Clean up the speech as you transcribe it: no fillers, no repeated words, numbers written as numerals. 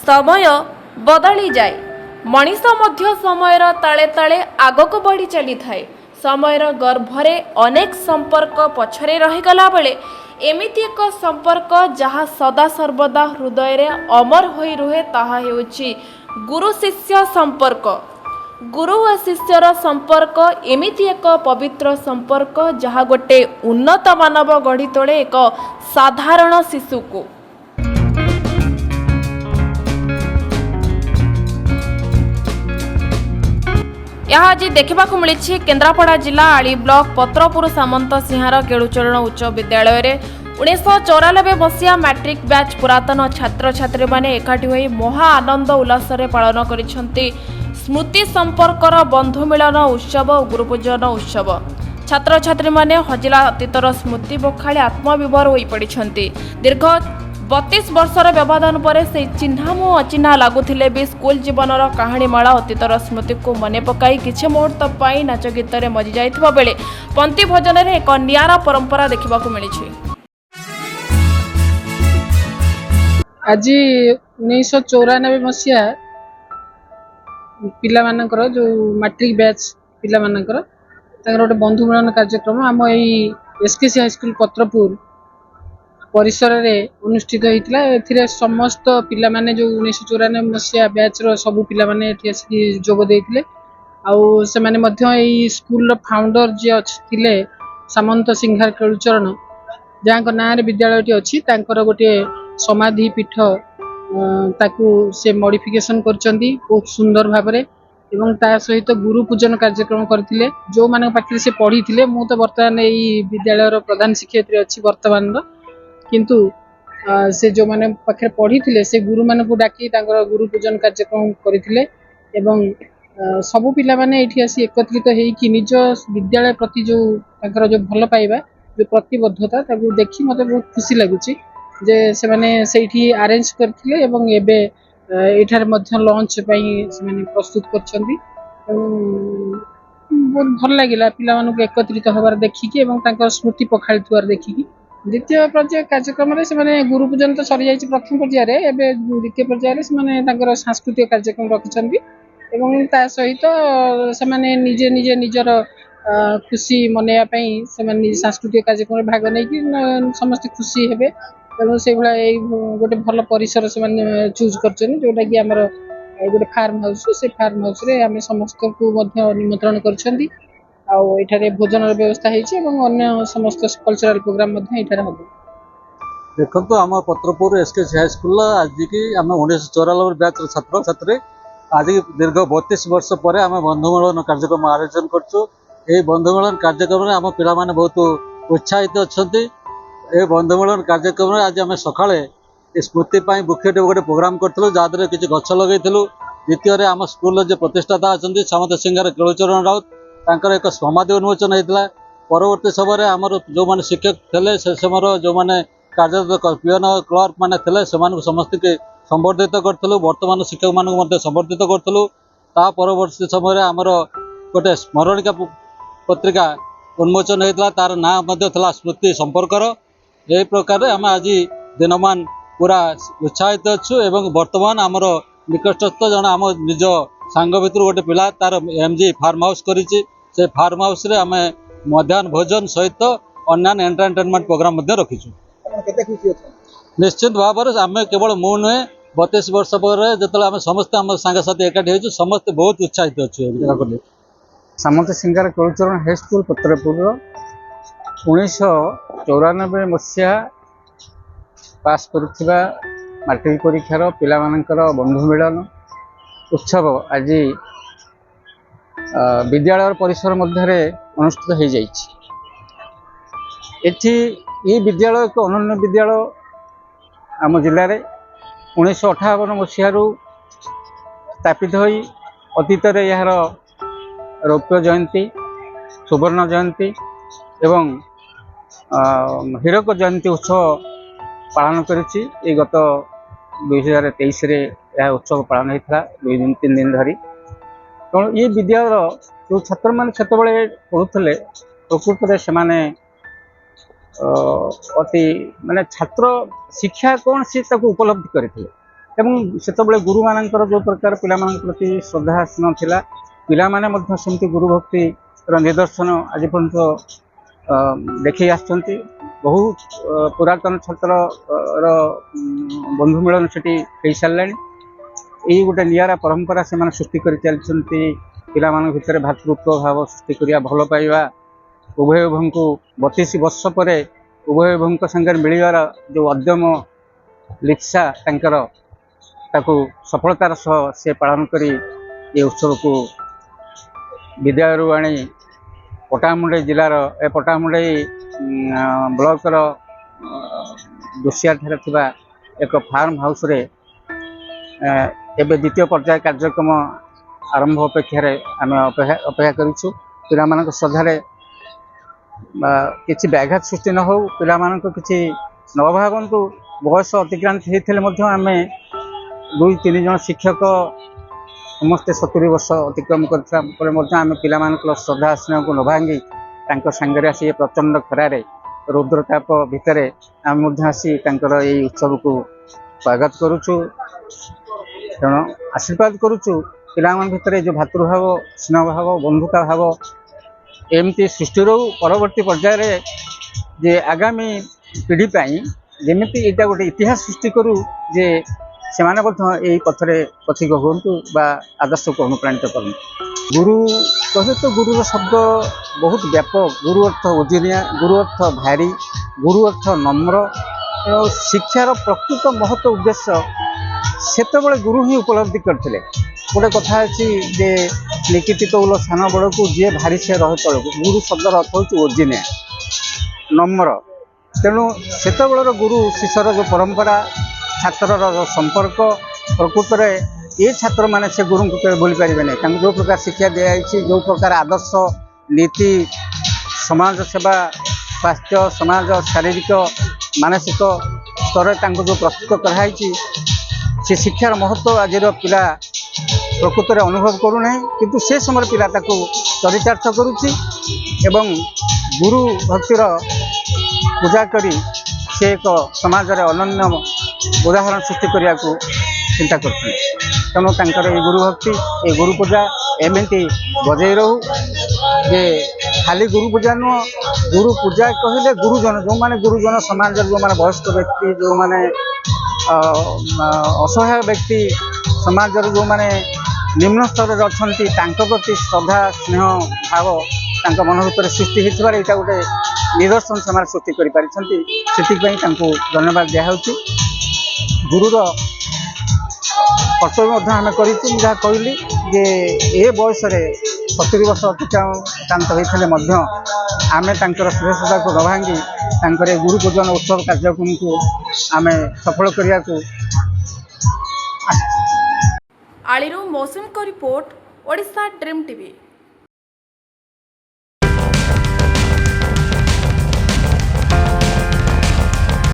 समय बदली जाए मनीष मध्य समयर ताले ताले आगक बढ़ी चली थाए। समयर गर्भरे अनेक संपर्क पछरे रहीगला बेले एमिति एक संपर्क जहाँ सदा सर्वदा हृदय रे अमर होई रुहे ताहा हेउछि गुरु शिष्य संपर्क। गुरु और शिष्यर संपर्क एमिति एक पवित्र संपर्क जहाँ गोटे उन्नत मानव गढ़ी तोड़े एक साधारण शिशु को। यह आज देखा मिली केन्द्रापड़ा जिला आली ब्लॉक पत्रपुर सामंत सिंहार केलुचरण उच्च विद्यालय रे 1994 मसीहा मैट्रिक बैच पुरातन छात्र छात्री माने एकाठी होई महा आनंद उल्लास पालन करिसेंती स्मृति संपर्कर बंधु मिलन उत्सव और गुरुपूजन उत्सव। छात्र छात्री माने हजिला अतीतर स्मृति बोखाली आत्मविभोर होई पड़िछंती। दीर्घ 32 वर्षर व्यवधान पर से चिन्हा मु अचिन्हा लगुले भी स्कूल जीवनर कहानीमाला अतीतर स्मृति को मन पकाई किछि मुहूर्त पाई नाच गीत में मजी जाइथिबा बेले पंक्ति भोजन रे एक नियारा परंपरा देखा मिली। आज 1994 मसीहा पिला मानकर जो मैट्रिक बैच पिला मानकर गोटे बंधु मिलन कार्यक्रम आम यही एसकेसी हाईस्कूल पत्रपुर परिसर रे अनुष्ठित होता है। समस्त पिला माने जो 1994 मसीहा बैच रो सब पिला माने एठी आसी जोग देइथिले। आउ से माने मध्य एई स्कूल रो फाउंडर जे थिले सामंत सिंहार केलुचरण जहाँ ना विद्यालयटी अच्छी तांकर गोटे समाधि पीठ ताकू से मॉडिफिकेशन करचंदी बहुत सुंदर भाबरे एवं ता सहित गुरु पूजन कार्यक्रम करथिले। जो माने पाखरे से पढ़ी थिले मु तो वर्तमान एई विद्यालय रो प्रधान शिक्षयित्री अच्छी वर्तमान रो किंतु से जो माने पाखरे पढ़ी थिले से गुरु मान को डाकी तांकर गुरु पूजन कार्यक्रम करथिले एवं सबु पिला माने एठी आसी एकत्रित हेई कि निज विद्यालय प्रति जो तांकर जो भल पाइबा जो प्रतिबद्धता ताकू देखी मते बहुत खुशी लागुची जे से माने सेठी अरेंज करथिले एवं एबे एठार मध्य लॉन्च पई से माने प्रस्तुत करछंदी। बहुत भल लागिला पिला मानू एकत्रित होबार देखि कि एवं तांकर स्मृति पखाळितुआर देखि कि द्वितीय पर्याय कार्यक्रम रे से माने गुरु पूजन तो सरी जायछि प्रथम पर्याय रे एबे द्वितीय पर्याय रे से माने तांकर सांस्कृतिक कार्यक्रम रखिछंदी एवं ता सहित से माने निजे निजे निजर खुशी मनाया से माने सांस्कृतिक कार्यक्रम भाग नहीं कि समस्त खुशी हेबे तेणु से गोटे भल परिसर से माने चूज करछन जोटा कि हमर गोटे फार्म हाउस से फार्म हाउस रे हमें समस्त को मध्य निमंत्रण करछंदी आ एठारे भोजन व्यवस्था हेछि एवं अन्य समस्त कल्चरल प्रोग्राम मध्य एठारे हबो। देखो आम पत्रपुर एसकेसी हाई स्कूल आज की आम 1994 बैच छात्र छात्री आज दीर्घ 32 वर्ष पर आम बंधु मिलन कार्यक्रम आयोजन करछु। ये बंधु मिलन कार्यक्रम में आम पिला माने बहुत उत्साहित अच्छा। ये बंधु मिलन कार्यक्रम में आज आम सकाळे स्मृति बुकेट गोटे प्रोग्राम करूँ जहाँद्वारा किसी गछ लगेलु। द्वितीय आम स्कूल जो प्रतिष्ठाता अच्छा सामंत सिंहार केलुचरण राउत तांकर एक समाधि उन्मोचन होता। परवर्ती समय आमर जो मैंने शिक्षक थे से समय जो मैंने कार्यरत पियन क्लर्क मैंने थे से समस्त के संबर्धित करूँ। वर्तमान शिक्षक मानक संबर्धित करूँ। ता परवर्ती समय आमर गोटे स्मरणिका पत्रिका उन्मोचन होता तार ना स्मृति संपर्कर। यही प्रकार आम आज दिनमान पूरा उत्साहित अच्छु एवं वर्तमान आमर निकटस्थ जन आम निज सांग भितर गोटे पिला तार एमजी फार्म हाउस करिछि। से फार्म हाउस रे आम मध्याह्न भोजन सहित अन्य एंटरटेनमेंट प्रोग्राम रखीचु। निश्चित भाव आम केवल मु नुहे 32 वर्ष पर जो आम समस्त आम सांगसाथी एकाठी होइछु समस्त बहुत उत्साहित अच्छे। सामंत सिंहार केलुचरण हाई स्कूल पत्रपुर 1994 मसीहा पास करुवा मैट्रिक परीक्षार पिला मानकर बंधु मिलन उत्सव आज विद्यालय परिसर मध्य अनुष्ठित हो जाइछि। ये विद्यालय एक अनन्य विद्यालय आम जिले में 1958 मसीह स्थापित हो अतीत यार रौप्य जयंती सुवर्ण जयंती एवं हीरक जयंती उत्सव पालन करिछि। गत 2023 रे यह उत्सव पालन होता 2 दिन 3 दिन धरी। तेणु ये विद्यालय जो छात्र मैंने से पढ़ुले प्रकृत में से अति माने छात्र शिक्षा कौन सी उपलब्धि करते ଏବଂ ସେତେବେଳେ ଗୁରୁମାନଙ୍କର ଯେଉଁ ପ୍ରକାର ପିଲାମାନଙ୍କ ପ୍ରତି ଶ୍ରଦ୍ଧା ସ୍ନେହ ଥିଲା, ପିଲାମାନେ ମଧ୍ୟ ସେମିତି ଗୁରୁ ଭକ୍ତିର ନିଦର୍ଶନ ଆଜି ପର୍ଯ୍ୟନ୍ତ ଦେଖେଇ ଆସିଛନ୍ତି। ବହୁତ ପୁରାତନ ଛାତ୍ରର ବନ୍ଧୁ ମିଳନ ସେଠି ହେଇସାରିଲାଣି। ଏଇ ଗୋଟେ ନିଆରା ପରମ୍ପରା ସେମାନେ ସୃଷ୍ଟି କରି ଚାଲିଛନ୍ତି। ପିଲାମାନଙ୍କ ଭିତରେ ଭାତୃତ୍ୱ ଭାବ ସୃଷ୍ଟି କରିବା, ଭଲ ପାଇବା, ଉଭୟ ଉଭୟଙ୍କୁ 32 ବର୍ଷ ପରେ ଉଭୟ ଉଭୟଙ୍କ ସାଙ୍ଗରେ ମିଳିବାର ଯେଉଁ ଉଦ୍ୟମ ଲିପ୍ସା ତାଙ୍କର, ତାକୁ ସଫଳତାର ସହ ସେ ପାଳନ କରି ଏ ଉତ୍ସବକୁ ବିଦ୍ୟାଳୟରୁ ଆଣି ପଟାମୁଣ୍ଡେଇ ଜିଲ୍ଲାର ପଟାମୁଣ୍ଡେଇ ବ୍ଲକର ଦୋସିଆଠାରେ ଥିବା ଏକ ଫାର୍ମ ହାଉସରେ ଏବେ ଦ୍ୱିତୀୟ ପର୍ଯ୍ୟାୟ କାର୍ଯ୍ୟକ୍ରମ ଆରମ୍ଭ ଅପେକ୍ଷାରେ ଆମେ ଅପେକ୍ଷା କରିଛୁ। ପିଲାମାନଙ୍କ ଶ୍ରଦ୍ଧାରେ କିଛି ବ୍ୟାଘାତ ସୃଷ୍ଟି ନ ହେଉ, ପିଲାମାନଙ୍କ କିଛି ନ ଭାବନ୍ତୁ। ବୟସ ଅତିକ୍ରାନ୍ତ ହେଇଥିଲେ ମଧ୍ୟ ଆମେ 2-3 ଜଣ ଶିକ୍ଷକ ସମସ୍ତେ 70 ବର୍ଷ ଅତିକ୍ରମ କରିଥିବା ପରେ ମଧ୍ୟ ଆମେ ପିଲାମାନଙ୍କର ଶ୍ରଦ୍ଧା ସ୍ନେହକୁ ନ ଭାଙ୍ଗି ତାଙ୍କ ସାଙ୍ଗରେ ଆସି ପ୍ରଚଣ୍ଡ ଖରାରେ ରୌଦ୍ରତାପ ଭିତରେ ଆମେ ମଧ୍ୟ ଆସି ତାଙ୍କର ଏଇ ଉତ୍ସବକୁ ସ୍ୱାଗତ କରୁଛୁ। ତେଣୁ ଆଶୀର୍ବାଦ କରୁଛୁ ପିଲାମାନଙ୍କ ଭିତରେ ଯେଉଁ ଭାତୃଭାବ, ସ୍ନେହଭାବ, ବନ୍ଧୁତା ଭାବ ଏମିତି ସୃଷ୍ଟି ରହୁ। ପରବର୍ତ୍ତୀ ପର୍ଯ୍ୟାୟରେ ଯେ ଆଗାମୀ ପିଢ଼ି ପାଇଁ ଯେମିତି ଏଇଟା ଗୋଟେ ଇତିହାସ ସୃଷ୍ଟି କରୁ ଯେ ସେମାନେ ମଧ୍ୟ ଏହି ପଥରେ ପଥିକ ହୁଅନ୍ତୁ ବା ଆଦର୍ଶକୁ ଅନୁପ୍ରାଣିତ କରନ୍ତୁ। ଗୁରୁ କହିଲେ ତ ଗୁରୁର ଶବ୍ଦ ବହୁତ ବ୍ୟାପକ। ଗୁରୁ ଅର୍ଥ ଓଜନିଆ, ଗୁରୁ ଅର୍ଥ ଭାରି, ଗୁରୁ ଅର୍ଥ ନମ୍ର। ତେଣୁ ଶିକ୍ଷାର ପ୍ରକୃତ ମହତ୍ଵ ଉଦ୍ଦେଶ୍ୟ ସେତେବେଳେ ଗୁରୁ ହିଁ ଉପଲବ୍ଧି କରିଥିଲେ। ଗୋଟେ କଥା ଅଛି ଯେ ନିକିତି ତଉଲ ସାନ ବଳକୁ ଯିଏ ଭାରି ସେ ରହେ ତଳକୁ। ଗୁରୁ ଶବ୍ଦର ଅର୍ଥ ହେଉଛି ଓଜନିଆ, ନମ୍ର। ତେଣୁ ସେତେବେଳର ଗୁରୁ ଶିଷ୍ୟର ଯେଉଁ ପରମ୍ପରା, ଛାତ୍ରର ସମ୍ପର୍କ, ପ୍ରକୃତରେ ଏ ଛାତ୍ରମାନେ ସେ ଗୁରୁଙ୍କୁ କେବେ ଭୁଲି ପାରିବେ ନାହିଁ। ତାଙ୍କୁ ଯେଉଁ ପ୍ରକାର ଶିକ୍ଷା ଦିଆଯାଇଛି, ଯେଉଁ ପ୍ରକାର ଆଦର୍ଶ ନୀତି, ସମାଜ ସେବା, ସ୍ୱାସ୍ଥ୍ୟ, ସମାଜ, ଶାରୀରିକ, ମାନସିକ ସ୍ତରରେ ତାଙ୍କୁ ଯେଉଁ ପ୍ରସ୍ତୁତ କରାଯାଇଛି, ସେ ଶିକ୍ଷାର ମହତ୍ଵ ଆଜିର ପିଲା ପ୍ରକୃତରେ ଅନୁଭବ କରୁନାହିଁ। କିନ୍ତୁ ସେ ସମୟରେ ପିଲା ତାକୁ ଚରିତାର୍ଥ କରୁଛି ଏବଂ ଗୁରୁ ଭକ୍ତିର ପୂଜା କରି ସେ ଏକ ସମାଜରେ ଅନନ୍ୟ ଉଦାହରଣ ସୃଷ୍ଟି କରିବାକୁ ଚିନ୍ତା କରୁଛନ୍ତି। ତେଣୁ ତାଙ୍କର এই ଗୁରୁ ଭକ୍ତି, এই ଗୁରୁ ପୂଜା ଏମିତି ବଜେଇ ରହୁ ଯେ ଖାଲି ଗୁରୁ ପୂଜା ନୁହଁ, ଗୁରୁ ପୂଜା କହିଲେ ଗୁରୁଜନ, ଯେଉଁମାନେ ଗୁରୁଜନ ସମାଜରେ ଯେଉଁମାନେ ବୟସ୍କ ବ୍ୟକ୍ତି, ଯେଉଁମାନେ ଅସହାୟ ବ୍ୟକ୍ତି, ସମାଜର ଯେଉଁମାନେ ନିମ୍ନ ସ୍ତରରେ ଅଛନ୍ତି, ତାଙ୍କ ପ୍ରତି ଶ୍ରଦ୍ଧା ସ୍ନେହ ଭାବ ତାଙ୍କ ମନ ଭିତରେ ସୃଷ୍ଟି ହେଇଥିବାର ଏଇଟା ଗୋଟେ ନିଦର୍ଶନ ସେମାନେ ସୃଷ୍ଟି କରିପାରିଛନ୍ତି। ସେଥିପାଇଁ ତାଙ୍କୁ ଧନ୍ୟବାଦ ଦିଆହେଉଛି। ଗୁରୁର କର୍ତ୍ତବ୍ୟ ମଧ୍ୟ ଆମେ କରିଛୁ। ମୁଁ ଯାହା କହିଲି ଯେ ଏ ବୟସରେ 70 ବର୍ଷ ଅତିକ୍ରାନ୍ତ ହୋଇଥିଲେ ମଧ୍ୟ ଆମେ ତାଙ୍କର ଶ୍ରେଷ୍ଠତାକୁ ନ ଭାଙ୍ଗି ତାଙ୍କର ଏ ଗୁରୁ ପୂଜନ ଉତ୍ସବ କାର୍ଯ୍ୟକ୍ରମକୁ ଆମେ ସଫଳ କରିବାକୁ ଆଳିରୁ ମୌସୁମୀଙ୍କ ରିପୋର୍ଟ, ଓଡ଼ିଶା ଡ୍ରିମ୍ ଟିଭି।